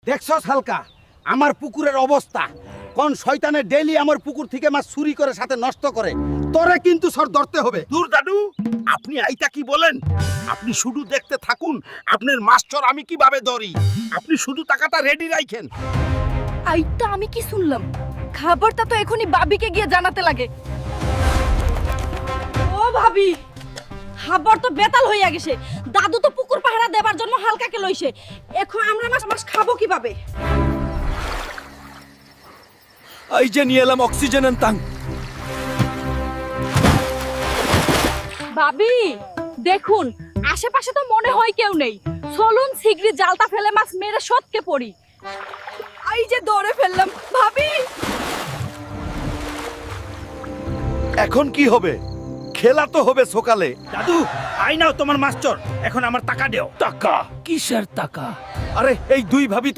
দেখছস হালকা আমার পুকুরের অবস্থা, কোন শয়তানে ডেইলি আমার পুকুর থেকে মাছ চুরি করে সাথে নষ্ট করে, তোরে কিন্তু সর ধরতে হবে। দূর দাদু, আপনি আইতা কি বলেন? আপনি শুধু দেখতে থাকুন, আপনার মাস্টার আমি কিভাবে ধরি। আপনি শুধু টাকাটা রেডি রাখেন। আইটা আমি কি শুনলাম? খাবারটা তো এখনই ভাবিকে গিয়ে জানাতে লাগে। ও ভাবি, খাবার তো বেতাল হইয়া গেছে। দাদু তো পুকুর পাহারা দেবার জন্য হালকাকে লইছে। এখন আমরা মাছ মাছ খাবো কিভাবে? এই যে নিয়ে এলাম অক্সিজেন ট্যাং। ভাবি দেখুন, আশেপাশে তো মনে হয় কেউ নেই। চলুন শিগগিরই জালটা ফেলে মাছ মেরে সৎকে পড়ি। এই যে দৌড়ে ফেললাম ভাবি। এখন কি হবে? খেলা তো হবে সকালে। দাদু, আই নাও তোমার মাস্টার, এখন আমার টাকা দেও। টাকা? কিসের টাকা? আরে এই দুই ভাবি তো